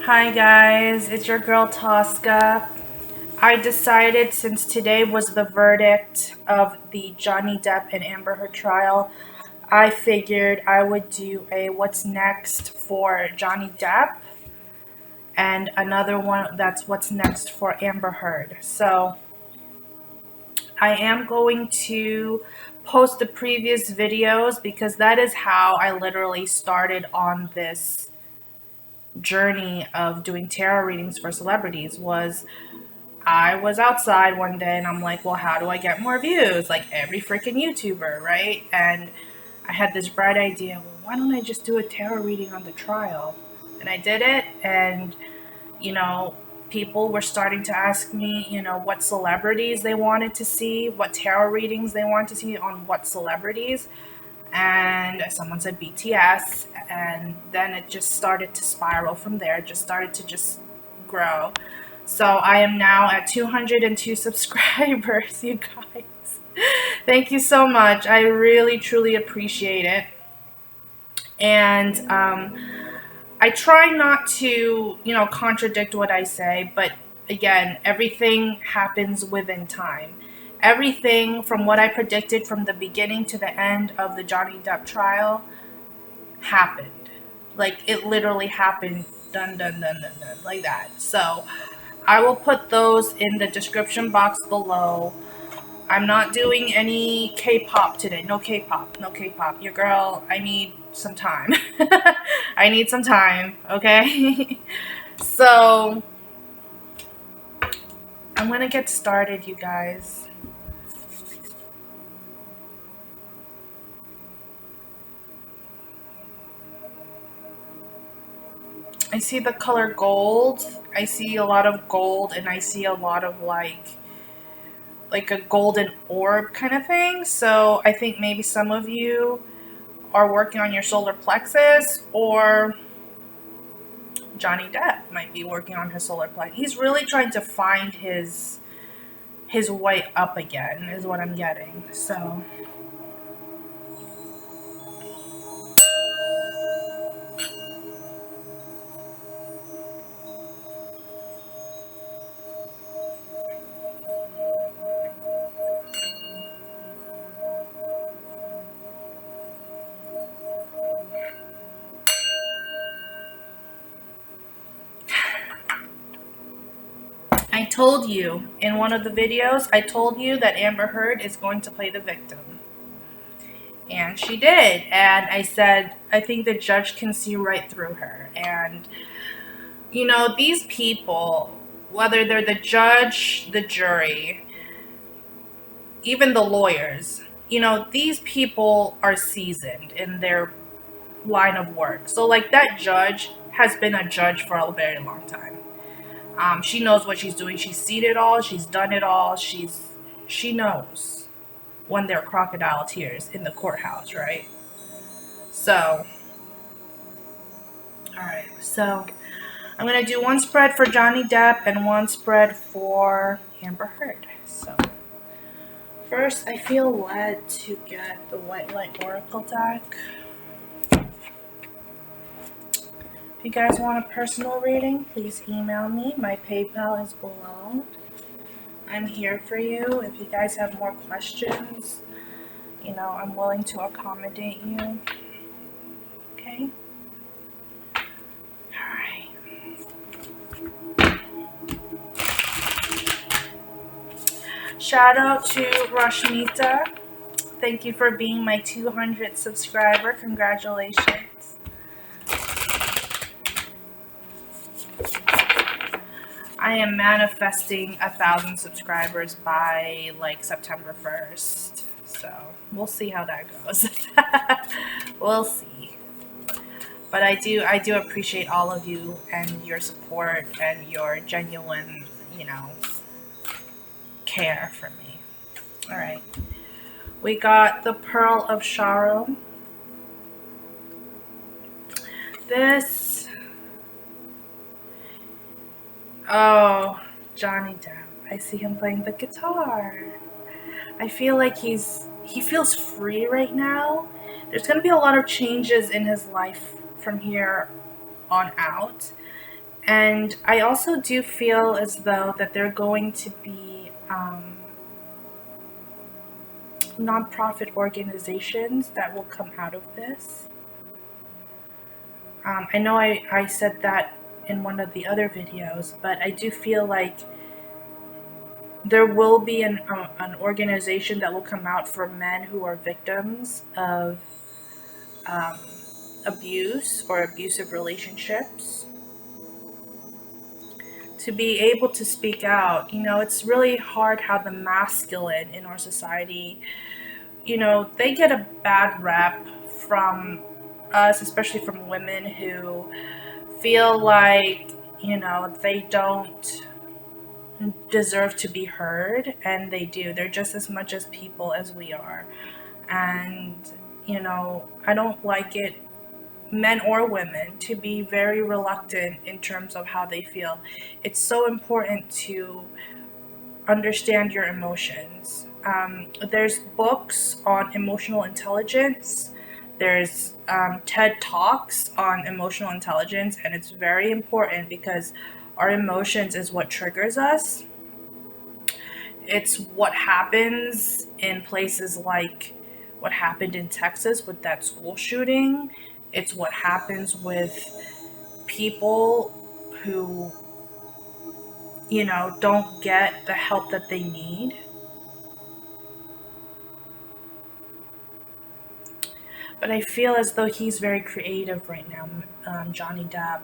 Hi guys, it's your girl Tosca. I decided since today was the verdict of the Johnny Depp and Amber Heard trial, I figured I would do a what's next for Johnny Depp and another one that's what's next for Amber Heard. So I am going to post the previous videos because that is how I literally started on this journey of doing tarot readings for celebrities. I was outside one day and I'm like, well, how do I get more views? Like every freaking YouTuber, right? And I had this bright idea, well, why don't I just do a tarot reading on the trial? And I did it, and you know, people were starting to ask me, what celebrities they wanted to see, what tarot readings they wanted to see on what celebrities. And someone said BTS, and then it just started to spiral from there. It just started to just grow. So I am now at 202 subscribers, you guys. Thank you so much. I really, truly appreciate it. And I try not to, contradict what I say, but again, everything happens within time. Everything from what I predicted from the beginning to the end of the Johnny Depp trial happened. Like, it literally happened, dun dun dun dun dun, like that. So I will put those in the description box below. I'm not doing any K-pop today. No K-pop. No K-pop. Your girl, I need some time. I need some time, okay? So, I'm going to get started, you guys. I see the color gold. I see a lot of gold, and I see a lot of like a golden orb kind of thing. So I think maybe some of you are working on your solar plexus, or Johnny Depp might be working on his solar plexus. He's really trying to find his way up again, is what I'm getting. So I told you in one of the videos, I told you that Amber Heard is going to play the victim. And she did. And I said, I think the judge can see right through her. And, these people, whether they're the judge, the jury, even the lawyers, these people are seasoned in their line of work. So, like, that judge has been a judge for a very long time. She knows what she's doing. She's seen it all. She's done it all. She knows when there are crocodile tears in the courthouse, right? So, all right. So, I'm gonna do one spread for Johnny Depp and one spread for Amber Heard. So, first, I feel led to get the White Light Oracle deck. If you guys want a personal reading, please email me. My PayPal is below. I'm here for you. If you guys have more questions, I'm willing to accommodate you. Okay? Alright. Shout out to Rashmita. Thank you for being my 200th subscriber. Congratulations. I am manifesting 1,000 subscribers by like September 1st. So we'll see how that goes. We'll see. But I do appreciate all of you and your support and your genuine, care for me. All right. We got the Pearl of Sharon. This. Oh, Johnny Depp. I see him playing the guitar. I feel like he feels free right now. There's going to be a lot of changes in his life from here on out. And I also do feel as though that there are going to be nonprofit organizations that will come out of this. I know I said that in one of the other videos, but I do feel like there will be an organization that will come out for men who are victims of um, abuse or abusive relationships to be able to speak out. You know, it's really hard how the masculine in our society, you know, they get a bad rep from us, especially from women who feel like, you know, they don't deserve to be heard, and they do. They're just as much as people as we are. And, you know, I don't like it, men or women, to be very reluctant in terms of how they feel. It's so important to understand your emotions. There's books on emotional intelligence. There's TED Talks on emotional intelligence, and it's very important because our emotions is what triggers us. It's what happens in places like what happened in Texas with that school shooting. It's what happens with people who, you know, don't get the help that they need. But I feel as though he's very creative right now, Johnny Depp.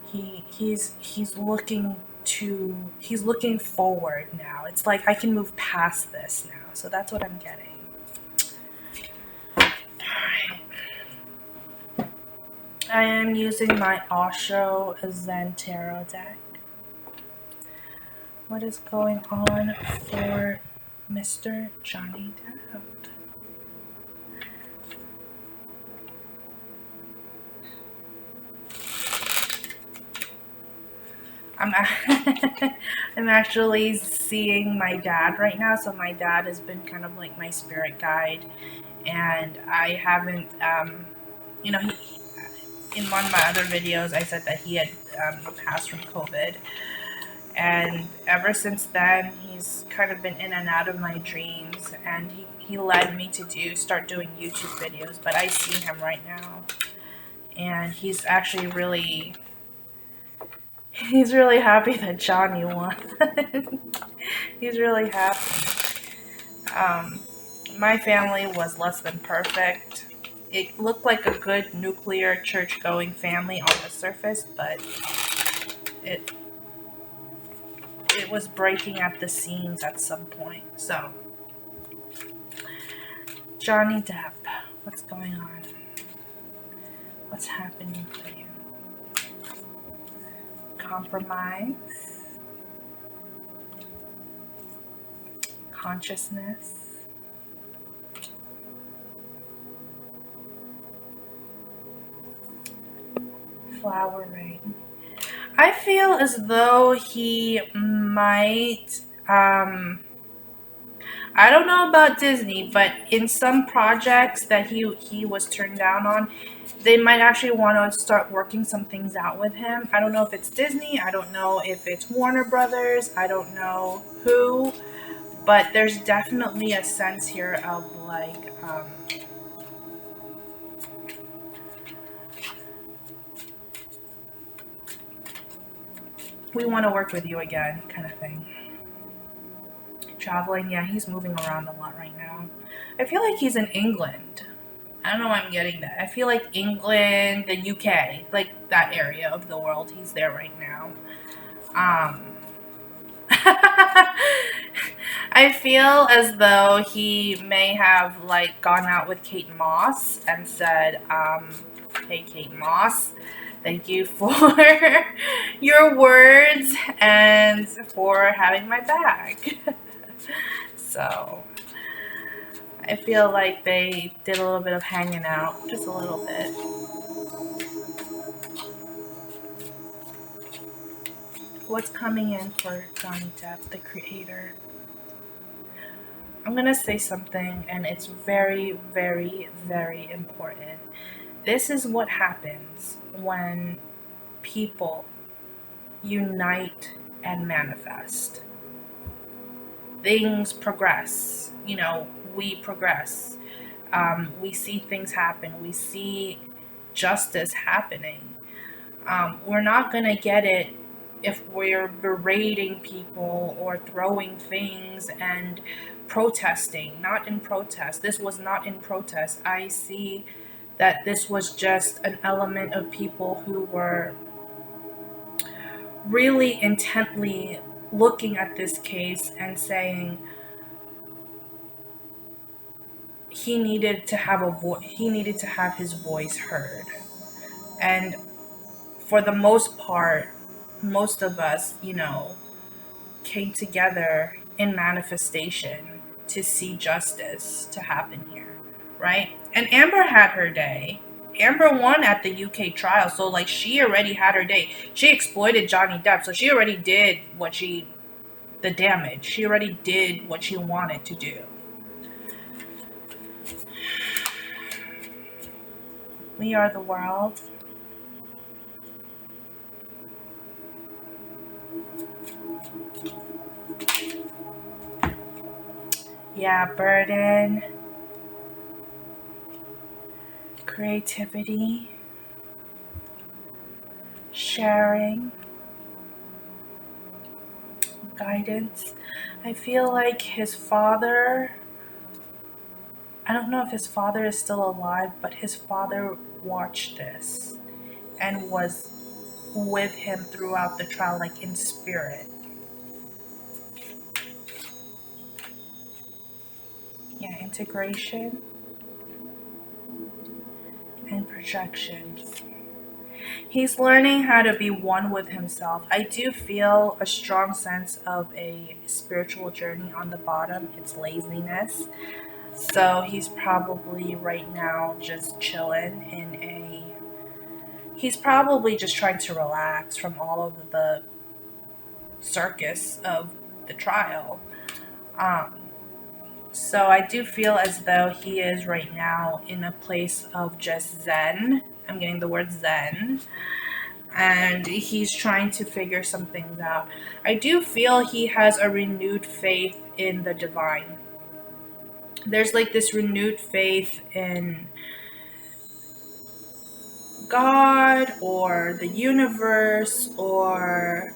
He's he's looking forward now. It's like I can move past this now. So that's what I'm getting. Alright. I am using my Osho Zen Tarot deck. What is going on for Mr. Johnny Depp? I'm I'm actually seeing my dad right now. So my dad has been kind of like my spirit guide, and I haven't, you know, in one of my other videos, I said that he had passed from COVID, and ever since then, he's kind of been in and out of my dreams, and he led me to start doing YouTube videos. But I see him right now, and he's actually he's really happy that Johnny won. He's really happy. Um, my family was less than perfect. It looked like a good nuclear church-going family on the surface, but it it was breaking at the seams at some point. So, Johnny Depp, what's going on? What's happening for you? Compromise, consciousness, flowering. I feel as though he might, I don't know about Disney, but in some projects that he was turned down on, they might actually want to start working some things out with him. I don't know if it's Disney, I don't know if it's Warner Brothers, I don't know who, but there's definitely a sense here of like, we want to work with you again, kind of thing. Traveling, yeah, he's moving around a lot right now. I feel like he's in England. I don't know why I'm getting that. I feel like England, the UK, like that area of the world, he's there right now. I feel as though he may have like gone out with Kate Moss and said, hey Kate Moss, thank you for your words and for having my back. So I feel like they did a little bit of hanging out, just a little bit. What's coming in for Johnny Depp, the creator? I'm gonna say something, and it's very, very, very important. This is what happens when people unite and manifest. Things progress. We progress. We see things happen. We see justice happening. We're not going to get it if we're berating people or throwing things and protesting. Not in protest. This was not in protest. I see that this was just an element of people who were really intently looking at this case and saying he needed to have he needed to have his voice heard. And for the most part, most of us, came together in manifestation to see justice to happen here, right? And Amber had her day. Amber won at the UK trial, so like she already had her day. She exploited Johnny Depp, so she already did the damage. She already did what she wanted to do. We are the world. Yeah, burden, creativity, sharing, guidance. I feel like his father, I don't know if his father is still alive, but his father watched this and was with him throughout the trial, like in spirit. Yeah, integration and projections. He's learning how to be one with himself. I do feel a strong sense of a spiritual journey on the bottom. It's laziness. So he's probably right now just chilling he's probably just trying to relax from all of the circus of the trial. So I do feel as though he is right now in a place of just zen. I'm getting the word zen. And he's trying to figure some things out. I do feel he has a renewed faith in the divine. There's like this renewed faith in God or the universe or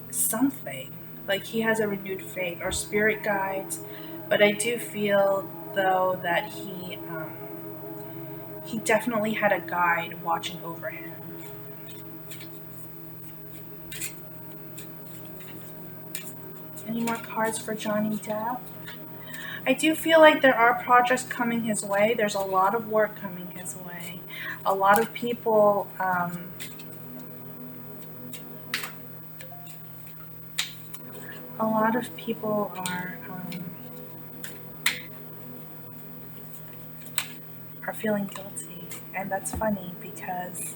something. Like he has a renewed faith or spirit guides. But I do feel though that he definitely had a guide watching over him. Any more cards for Johnny Depp? I do feel like there are projects coming his way. There's a lot of work coming his way. A lot of people are feeling guilty, and that's funny because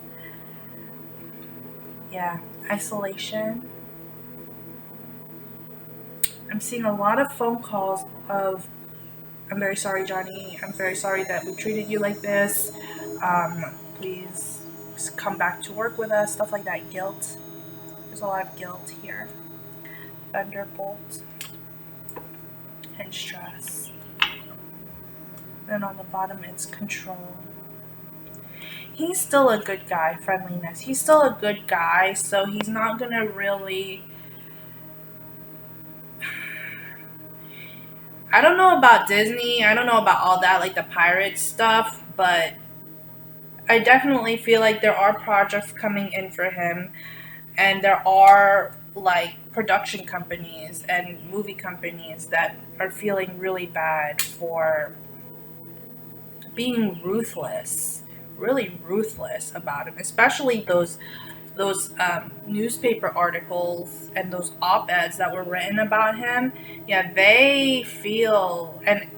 isolation. I'm seeing a lot of phone calls of, I'm very sorry, Johnny. I'm very sorry that we treated you like this. Please come back to work with us. Stuff like that. Guilt. There's a lot of guilt here. Thunderbolt. And stress. Then on the bottom, it's control. He's still a good guy. Friendliness. He's still a good guy, so he's not gonna really... I don't know about Disney. I don't know about all that, like the pirate stuff, but I definitely feel like there are projects coming in for him, and there are like production companies and movie companies that are feeling really bad for being ruthless, really ruthless about him, especially those newspaper articles and those op-eds that were written about him. Yeah, they feel, and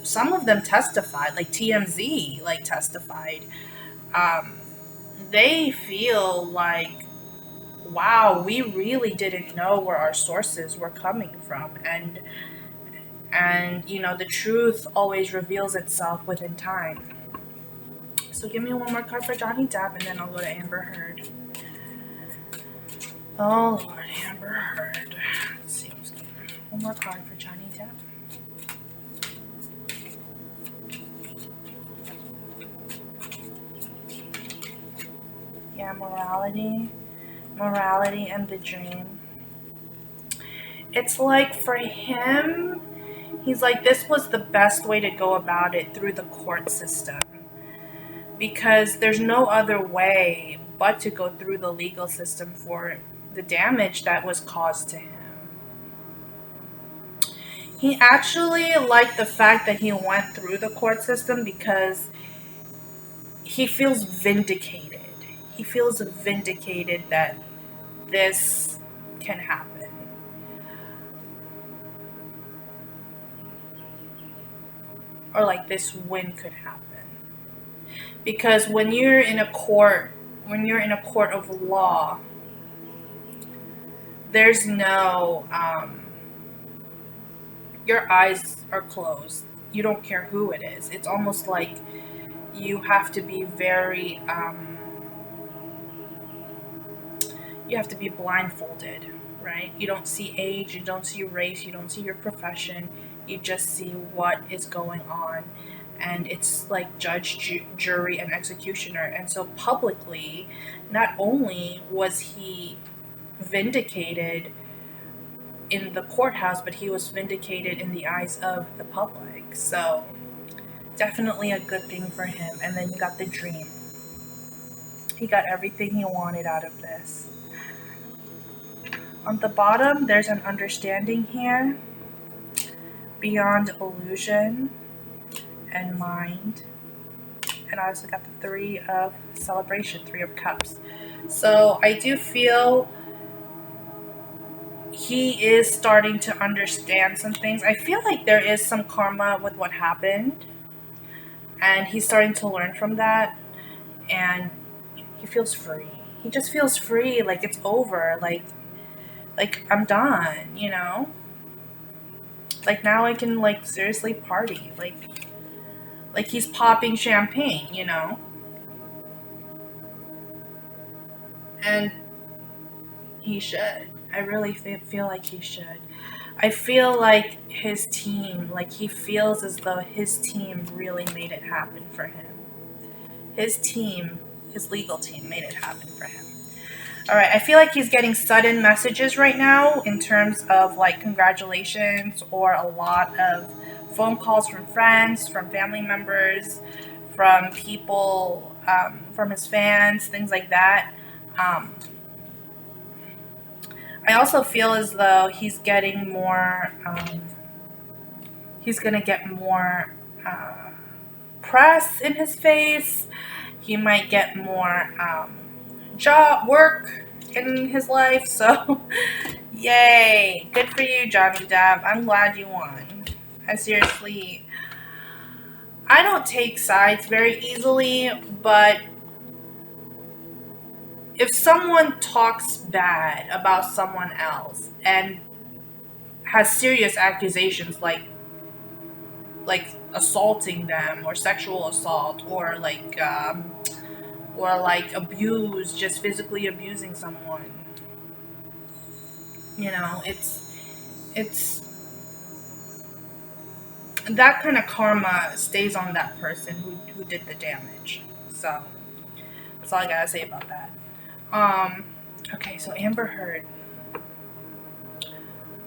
some of them testified, like TMZ like testified. They feel like, wow, we really didn't know where our sources were coming from, and the truth always reveals itself within time. So give me one more card for Johnny Depp, and then I'll go to Amber Heard. Oh Lord, Amber Heard. Let's see what's going on. One more card for Johnny Depp. Yeah, morality. Morality and the dream. It's like for him, he's like, this was the best way to go about it through the court system. Because there's no other way but to go through the legal system for the damage that was caused to him. He actually liked the fact that he went through the court system because he feels vindicated. He feels vindicated that this can happen. Or like this win could happen. Because when you're in a court of law, there's no, your eyes are closed. You don't care who it is. It's almost like you have to be very, you have to be blindfolded, right? You don't see age, you don't see race, you don't see your profession. You just see what is going on. And it's like judge, jury, and executioner. And so publicly, not only was he vindicated in the courthouse, but he was vindicated in the eyes of the public. So definitely a good thing for him. And then you got the dream. He got everything he wanted out of this. On the bottom, there's an understanding here, beyond illusion and mind. And I also got the 3 of celebration, 3 of cups. So I do feel he is starting to understand some things. I feel like there is some karma with what happened, and he's starting to learn from that, and he feels free. He just feels free, like it's over, like I'm done, you know? Like now I can like seriously party, like he's popping champagne, you know? And he should. I really feel like he should. I feel like his team, like he feels as though his team really made it happen for him. His team, his legal team made it happen for him. All right, I feel like he's getting sudden messages right now in terms of like congratulations or a lot of phone calls from friends, from family members, from people, from his fans, things like that. I also feel as though he's getting more, he's going to get more press in his face. He might get more work in his life. So, yay. Good for you, Johnny Depp. I'm glad you won. I don't take sides very easily, but if someone talks bad about someone else and has serious accusations like assaulting them or sexual assault or like abuse, just physically abusing someone, you know, it's that kind of karma stays on that person who did the damage. So that's all I gotta say about that. Okay, so Amber Heard.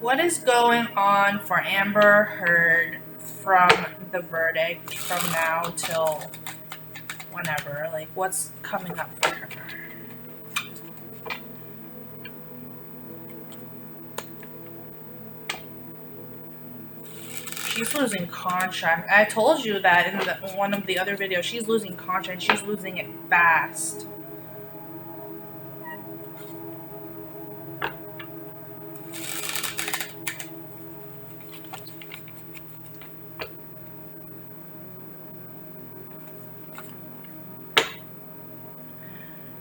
What is going on for Amber Heard from the verdict from now till whenever? Like, what's coming up for her? She's losing contract. I told you that in one of the other videos. She's losing contract. She's losing it fast.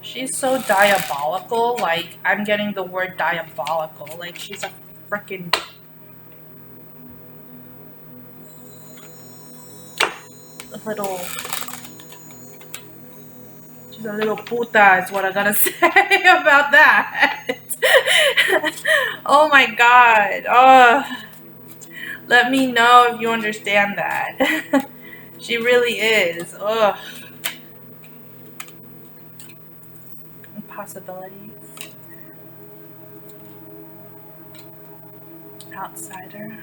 She's so diabolical. Like, I'm getting the word diabolical. Like, she's a freaking little She's a little puta is what I gotta say about that. Oh my god. Oh, let me know if you understand that. She really is. Ugh. Possibilities. Outsider.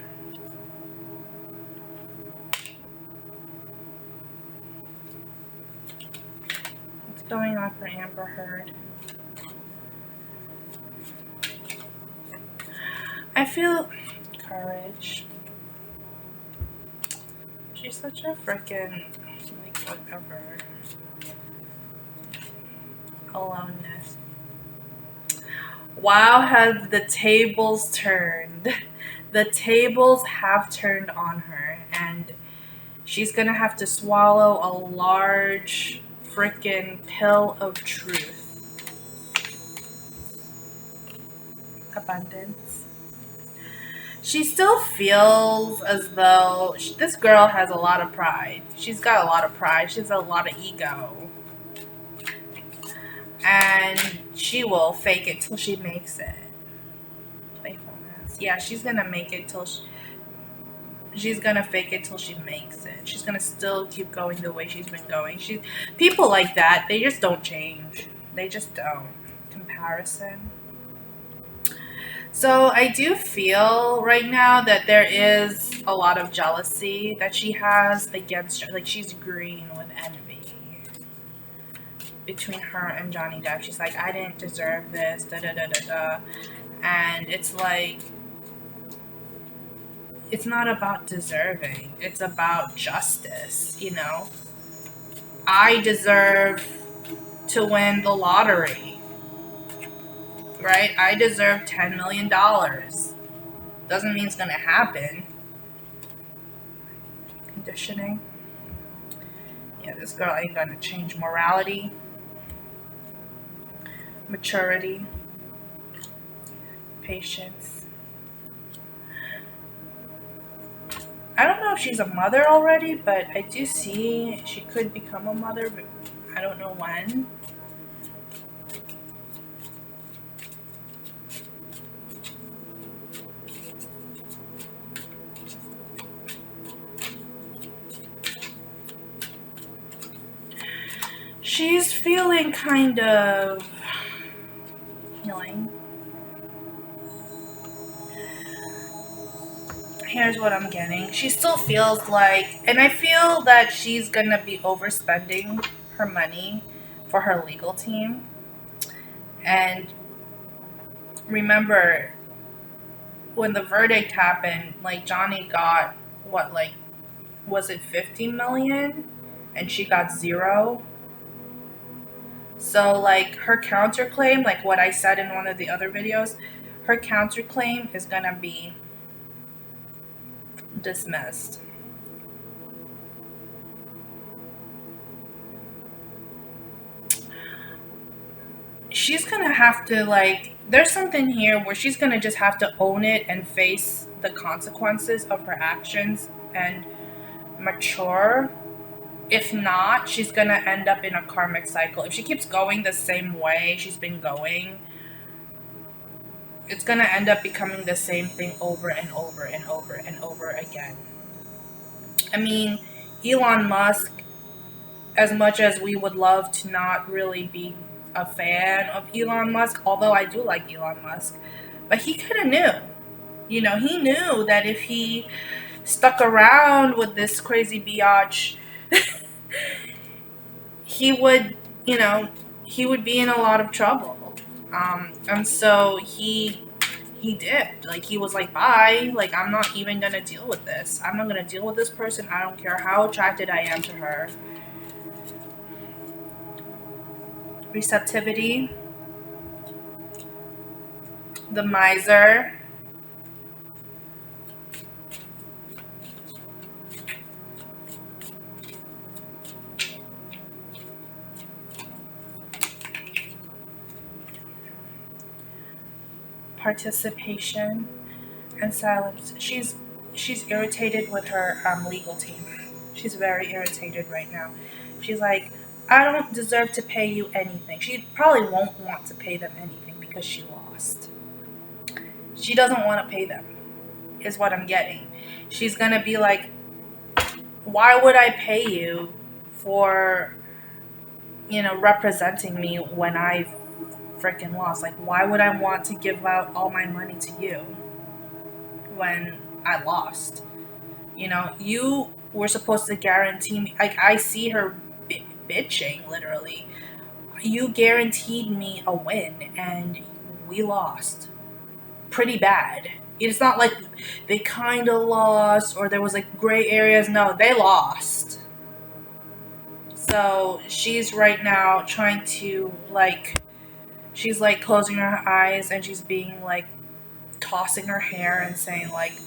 What's going on for Amber Heard? I feel courage. She's such a freaking, like, whatever. Aloneness. Wow, have the tables turned. The tables have turned on her, and she's gonna have to swallow a large freaking pill of truth. Abundance. She still feels as though this girl has a lot of pride. She's got a lot of pride. She has a lot of ego. And she will fake it till she makes it. Playfulness. Yeah, she's gonna make it till she's gonna fake it till she makes it. She's gonna still keep going the way she's been going. People like that, they just don't change. They just don't. Comparison. So I do feel right now that there is a lot of jealousy that she has against her. Like, she's green with envy between her and Johnny Depp. She's like, I didn't deserve this, da da da da da. And it's like, it's not about deserving. It's about justice, you know? I deserve to win the lottery, right? I deserve $10 million. Doesn't mean it's gonna happen. Conditioning. Yeah, this girl ain't gonna change. Morality. Maturity. Patience. I don't know if she's a mother already, but I do see she could become a mother, but I don't know when. She's feeling kind of healing. Here's what I'm getting. She still feels like, and I feel that she's gonna be overspending her money for her legal team. And remember, when the verdict happened, like, Johnny got what, like, was it 50 million? And she got 0. So, like, her counterclaim, like what I said in one of the other videos, her counterclaim is gonna be dismissed. She's gonna have to, like, there's something here where she's gonna just have to own it and face the consequences of her actions and mature. If not, she's gonna end up in a karmic cycle. If she keeps going the same way she's been going, it's gonna end up becoming the same thing over and over and over and over again. I mean, Elon Musk, as much as we would love to not really be a fan of Elon Musk, although I do like Elon Musk, but he kind of knew. You know, he knew that if he stuck around with this crazy biatch, he would, he would be in a lot of trouble. And so he dipped. Like, he was like, bye. Like, I'm not even gonna deal with this. I'm not gonna deal with this person. I don't care how attracted I am to her. Receptivity. The miser. Participation. And Celebs. She's irritated with her legal team. She's very irritated right now. She's like, I don't deserve to pay you anything. She probably won't want to pay them anything because she lost. She doesn't want to pay them, is what I'm getting. She's going to be like, why would I pay you for, representing me when I freaking lost? Like, why would I want to give out all my money to you when I lost? You were supposed to guarantee me. Like, I see her bitching, literally. You guaranteed me a win, and we lost pretty bad. It's not like they kind of lost or there was like gray areas. No, they lost. So she's right now trying to she's like closing her eyes and she's being like tossing her hair and saying like,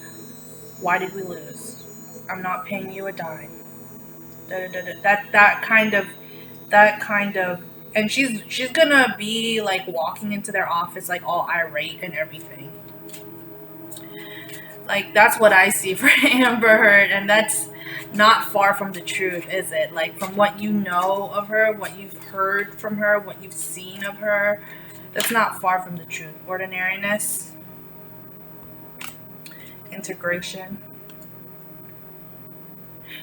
why did we lose? I'm not paying you a dime. Da, da, da, da. That kind of and she's gonna be like walking into their office like all irate and everything. Like, that's what I see for Amber Heard, and that's not far from the truth, is it? Like, from what you know of her, what you've heard from her, what you've seen of her, that's not far from the truth. Ordinariness, integration.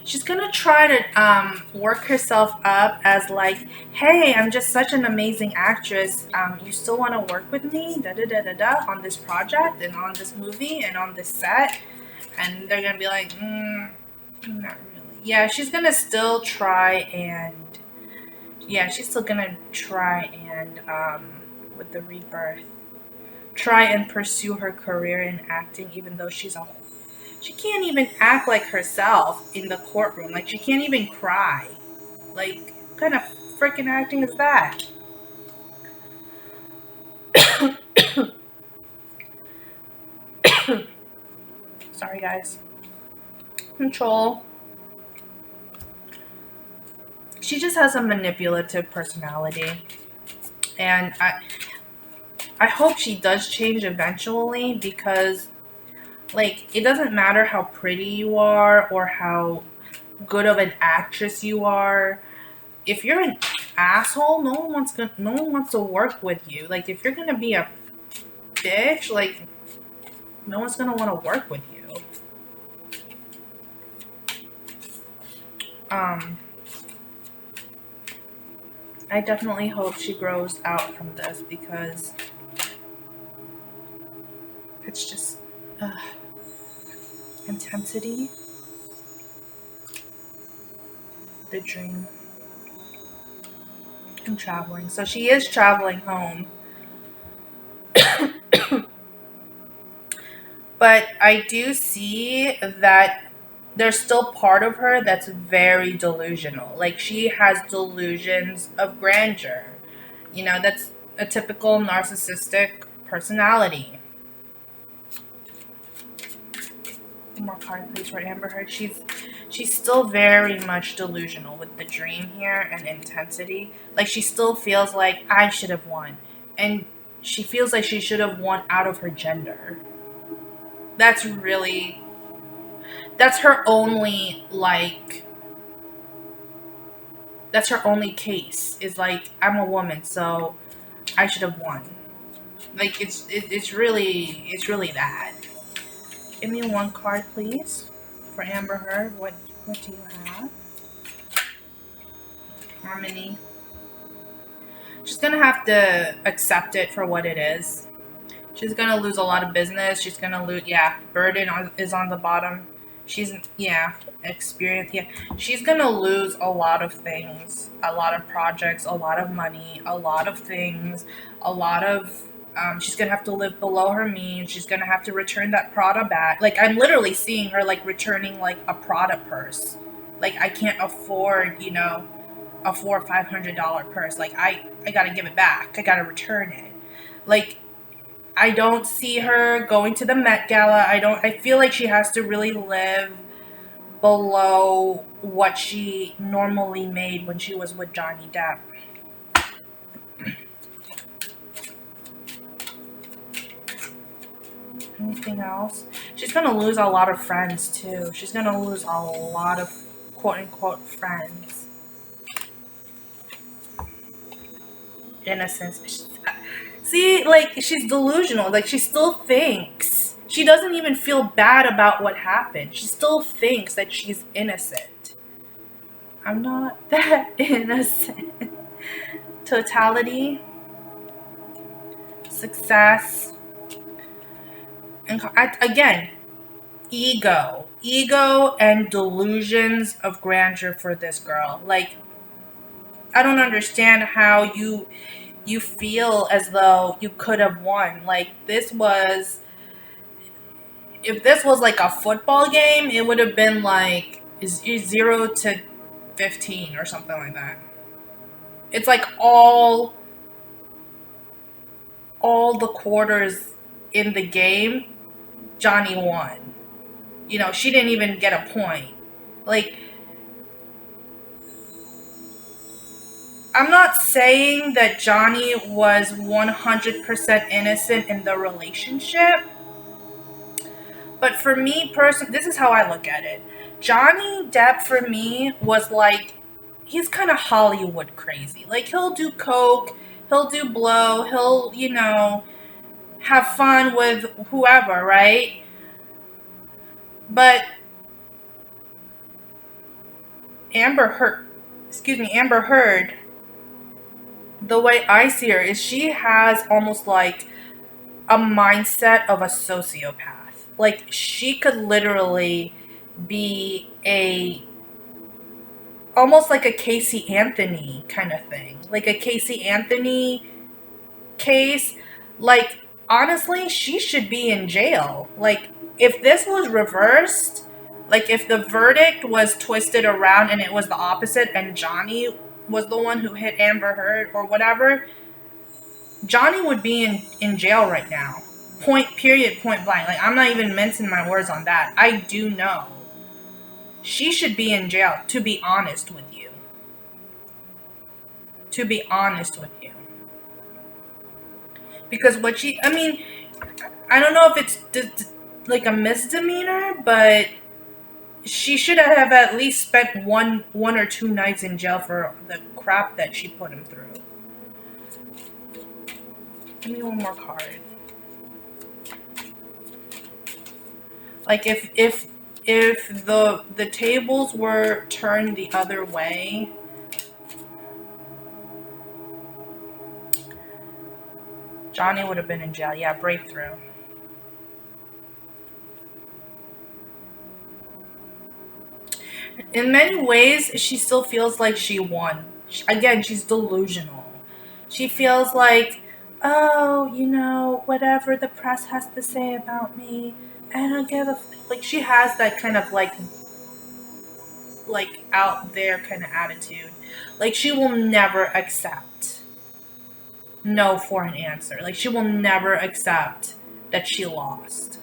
She's gonna try to work herself up as like, hey, I'm just such an amazing actress. You still want to work with me? Da da da da da on this project and on this movie and on this set, and they're gonna be like, not really. Yeah, she's gonna still try and with the rebirth, try and pursue her career in acting, even though she can't even act like herself in the courtroom. Like, she can't even cry. Like, what kind of freaking acting is that? Sorry, guys. Control. She just has a manipulative personality. And I hope she does change eventually, because like, it doesn't matter how pretty you are or how good of an actress you are. If you're an asshole, no one wants to work with you. Like, if you're gonna be a bitch, like, no one's gonna want to work with you. I definitely hope she grows out from this, because it's just intensity, the dream, and traveling. So she is traveling home. But I do see that there's still part of her that's very delusional. Like, she has delusions of grandeur. That's a typical narcissistic personality. One more card, please, for Amber Heard. She's still very much delusional with the dream here and intensity. Like, she still feels like I should have won. And she feels like she should have won out of her gender. That's her only, that's her only case, is like, I'm a woman, so I should have won. Like, it's really that. Give me one card, please, for Amber Heard. What do you have? Harmony. She's gonna have to accept it for what it is. She's gonna lose a lot of business. She's gonna lose, burden is on the bottom. Experience, She's gonna lose a lot of things, a lot of projects, a lot of money, a lot of things, a lot of, she's gonna have to live below her means. She's gonna have to return that Prada bag. Like, I'm literally seeing her, like, returning, like, a Prada purse. Like, I can't afford, a $400-500 purse. Like, I gotta give it back. I gotta return it. Like, I don't see her going to the Met Gala. I feel like she has to really live below what she normally made when she was with Johnny Depp. Anything else? She's gonna lose a lot of friends too. She's gonna lose a lot of quote unquote friends. innocence. See, like, she's delusional. Like, she still thinks. She doesn't even feel bad about what happened. She still thinks that she's innocent. I'm not that innocent. Totality, success, and again, ego and delusions of grandeur for this girl. Like, I don't understand how you feel as though you could have won. Like, if this was like a football game, it would have been like 0-15 or something like that. It's like all the quarters in the game, Johnny won. You know, she didn't even get a point. Like, I'm not saying that Johnny was 100% innocent in the relationship, but for me personally, this is how I look at it. Johnny Depp for me was like, he's kind of Hollywood crazy. Like, he'll do coke, he'll do blow, he'll, you know, have fun with whoever, right? But Amber Heard, the way I see her is she has almost like a mindset of a sociopath. Like, she could literally be almost like a Casey Anthony kind of thing. Like a Casey Anthony case. Like, honestly, she should be in jail. Like, if this was reversed, like if the verdict was twisted around and it was the opposite and Johnny was the one who hit Amber Heard or whatever, Johnny would be in jail right now. Point blank. Like, I'm not even mincing my words on that. I do know. She should be in jail, to be honest with you. To be honest with you. Because I mean, I don't know if it's like a misdemeanor, but she should have at least spent one or 2 nights in jail for the crap that she put him through. Give me one more card. Like, if the tables were turned the other way, Johnny would have been in jail. Yeah, breakthrough. In many ways, she still feels like she won. Again, she's delusional. She feels like, oh, you know, whatever the press has to say about me, I don't give a like, she has that kind of like out there kind of attitude. Like, she will never accept no for an answer. Like, she will never accept that she lost.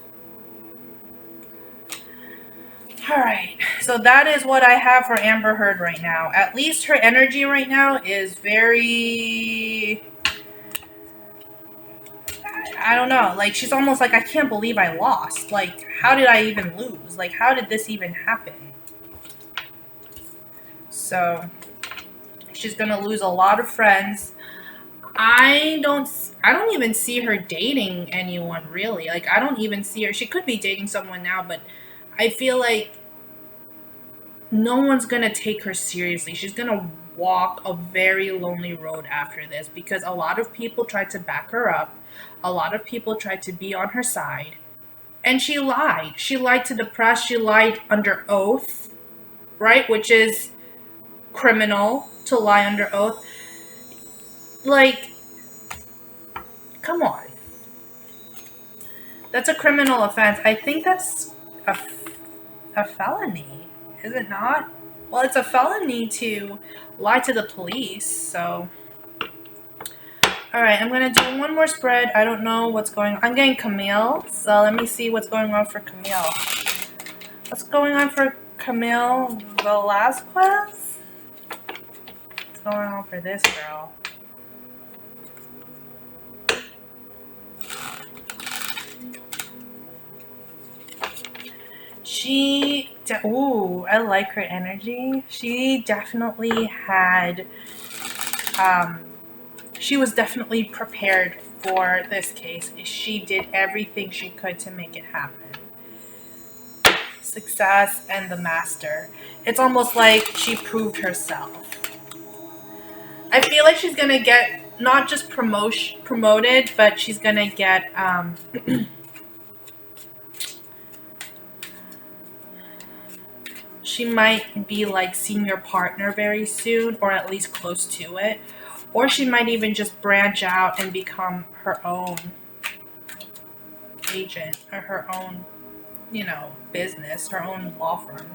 Alright, so that is what I have for Amber Heard right now. At least her energy right now is very... I don't know. Like, she's almost like, I can't believe I lost. Like, how did I even lose? Like, how did this even happen? So, she's gonna lose a lot of friends. I don't even see her dating anyone, really. Like, I don't even see her. She could be dating someone now, but I feel like no one's gonna take her seriously. She's gonna walk a very lonely road after this, because a lot of people tried to back her up. A lot of people tried to be on her side. And she lied. She lied to the press. She lied under oath, right? Which is criminal, to lie under oath. Like, come on. That's a criminal offense. I think that's a felony, is it not? Well, it's a felony to lie to the police, so... Alright, I'm going to do one more spread. I don't know what's going on. I'm getting Camille, so let me see what's going on for Camille. What's going on for Camille Velasquez? What's going on for this girl? Ooh, I like her energy. She definitely had, she was definitely prepared for this case. She did everything she could to make it happen. Success and the master. It's almost like she proved herself. I feel like she's gonna get not just promoted, but she's gonna get she might be like senior partner very soon, or at least close to it. Or she might even just branch out and become her own agent or her own, business, her own law firm.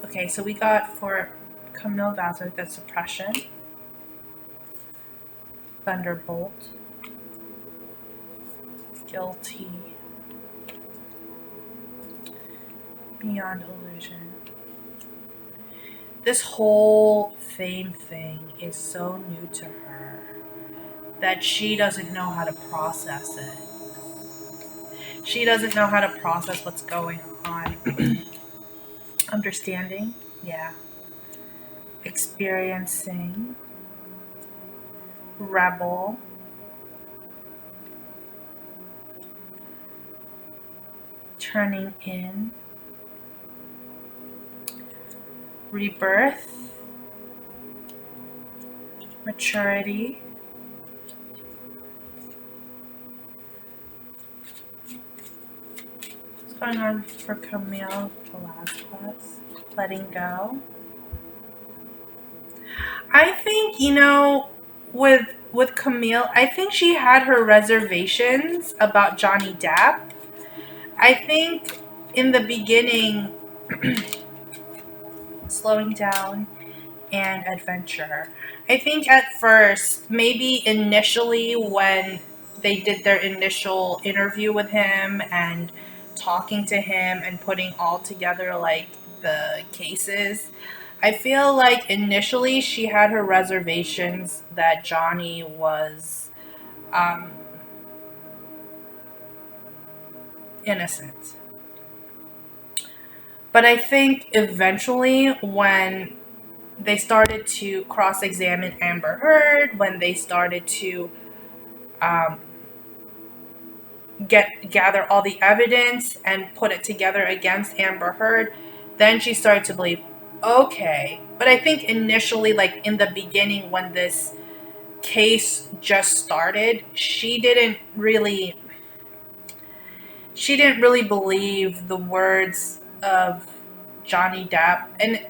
Okay, so we got for Camille Vazquez, we got suppression, thunderbolt, guilty, beyond illusion. This whole fame thing is so new to her that she doesn't know how to process it. She doesn't know how to process what's going on. Understanding, yeah. Experiencing, rebel, turning in, rebirth, maturity, what's going on for Camille Velasquez? Letting go. I think, with Camille, I think she had her reservations about Johnny Depp. I think in the beginning, slowing down and adventure. I think at first, maybe initially when they did their initial interview with him and talking to him and putting all together like the cases, I feel like initially she had her reservations that Johnny was innocent. But I think eventually when they started to cross-examine Amber Heard, when they started to um, gather all the evidence and put it together against Amber Heard, then she started to believe, okay. But I think initially, like in the beginning when this case just started, she didn't really believe the words of Johnny Depp. And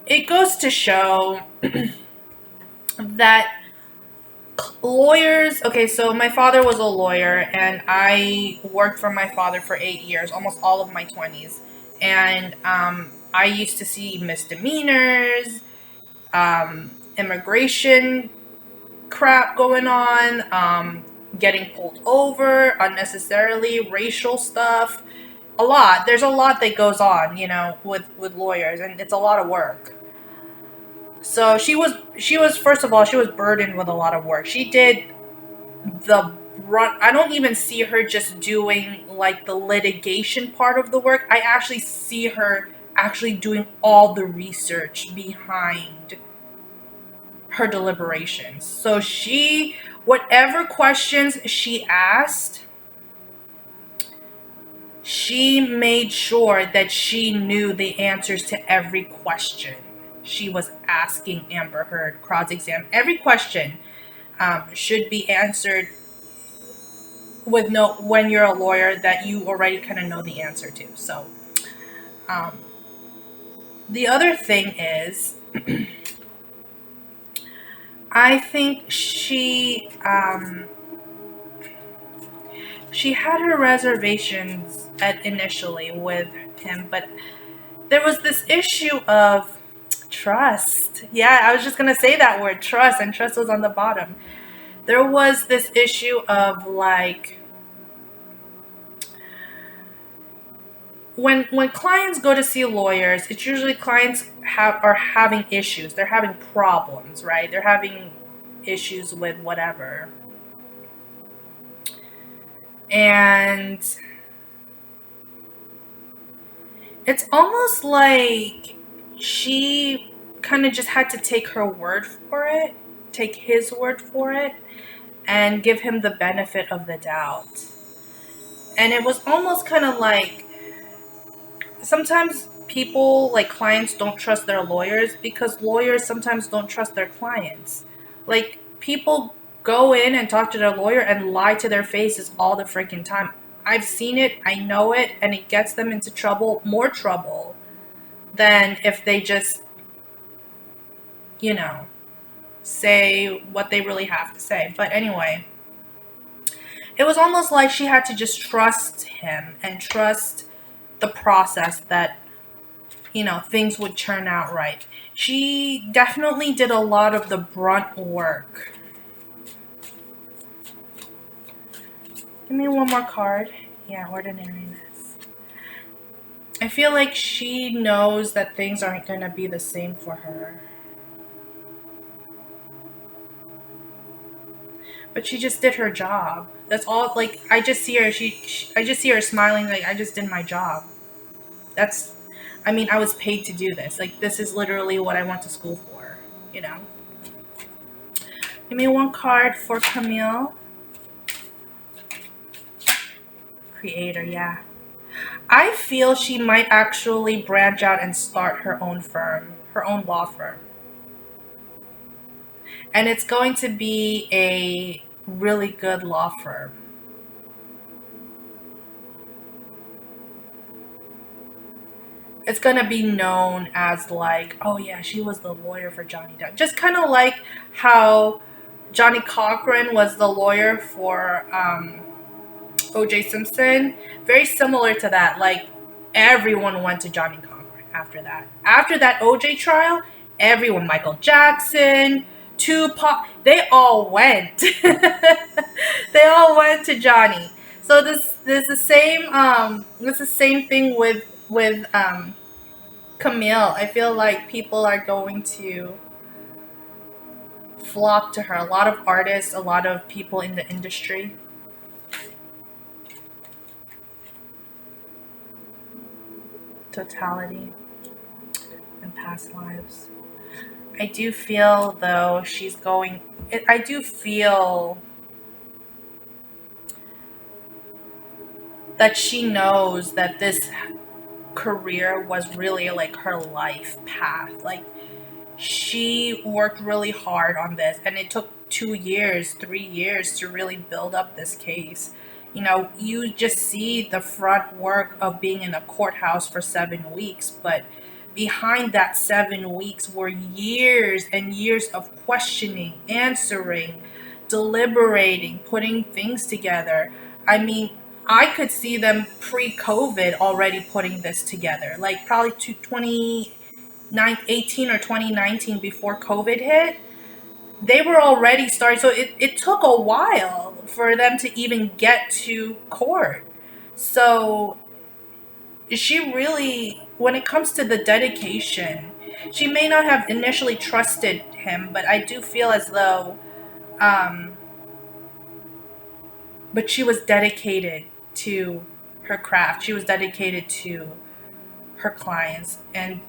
it goes to show that lawyers, okay, so my father was a lawyer and I worked for my father for 8 years, almost all of my 20s. And I used to see misdemeanors, immigration crap going on, getting pulled over unnecessarily, racial stuff. A lot. There's a lot that goes on, with lawyers, and it's a lot of work. So she was first of all, she was burdened with a lot of work. She did the run. I don't even see her just doing like the litigation part of the work. I actually see her actually doing all the research behind her deliberations. So whatever questions she asked, she made sure that she knew the answers to every question she was asking Amber Heard. Cross-exam. Every question should be answered when you're a lawyer that you already kind of know the answer to. So the other thing is, I think she had her reservations initially with him, but there was this issue of trust. Yeah, I was just gonna say that word, trust, and trust was on the bottom. There was this issue of like, when clients go to see lawyers, it's usually clients are having issues. They're having problems, right? They're having issues with whatever. And it's almost like she kind of just had to take her word for it. take his word for it and give him the benefit of the doubt. And it was almost kind of like, sometimes people, like clients, don't trust their lawyers because lawyers sometimes don't trust their clients. Like, people go in and talk to their lawyer and lie to their faces all the freaking time. I've seen it, I know it, and it gets them into trouble, more trouble than if they just, you know, say what they really have to say. But anyway, it was almost like she had to just trust him and trust the process that, you know, things would turn out right. She definitely did a lot of the brunt work. Give me one more card. Yeah, ordinariness. I feel like she knows that things aren't going to be the same for her. But she just did her job. That's all. Like, I just see her, I just see her smiling like, I just did my job. That's, I mean, I was paid to do this. Like, this is literally what I went to school for, you know? Give me one card for Camille. Creator, yeah. I feel she might actually branch out and start her own firm, her own law firm. And it's going to be a really good law firm. It's going to be known as like, oh yeah, she was the lawyer for Johnny Depp. Just kind of like how Johnny Cochran was the lawyer for O.J. Simpson. Very similar to that. Like, everyone went to Johnny Cochran after that. After that O.J. trial, everyone, Michael Jackson, Tupac, they all went. They all went to Johnny. So there's the same it's the same thing with Camille. I feel like people are going to flock to her. A lot of artists, a lot of people in the industry. Totality and past lives. I do feel though she's going. I do feel that she knows that this career was really like her life path. Like, she worked really hard on this, and it took 2 years, 3 years to really build up this case. You know, you just see the front work of being in a courthouse for 7 weeks, but behind that 7 weeks were years and years of questioning, answering, deliberating, putting things together. I mean, I could see them pre-COVID already putting this together, like probably 2018 or 2019, before COVID hit. They were already starting. So it took a while for them to even get to court. So she really, when it comes to the dedication, she may not have initially trusted him, but I do feel as though, um, but she was dedicated to her craft. She was dedicated to her clients, and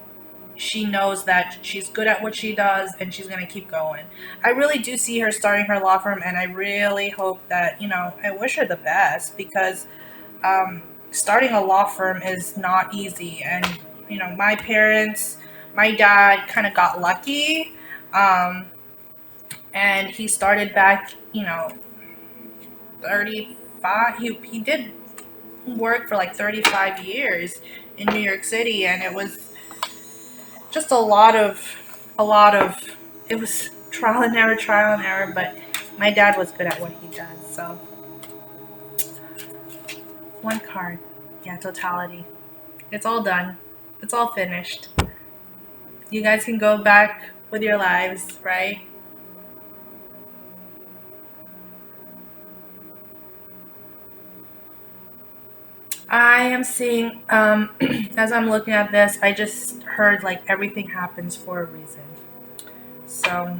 she knows that she's good at what she does, and she's going to keep going. I really do see her starting her law firm, and I really hope that, you know, I wish her the best, because starting a law firm is not easy. And, you know, my parents, my dad kind of got lucky, and he started back, you know, 35. He did work for like 35 years in New York City, and it was just a lot of it was trial and error, but my dad was good at what he does. So one card. Yeah, totality. It's all done. It's all finished. You guys can go back with your lives, right? I am seeing, as I'm looking at this, I just heard like everything happens for a reason. So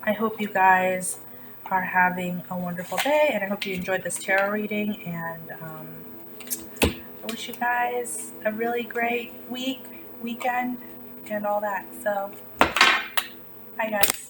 I hope you guys are having a wonderful day, and I hope you enjoyed this tarot reading. And I wish you guys a really great weekend, and all that. So Hi guys.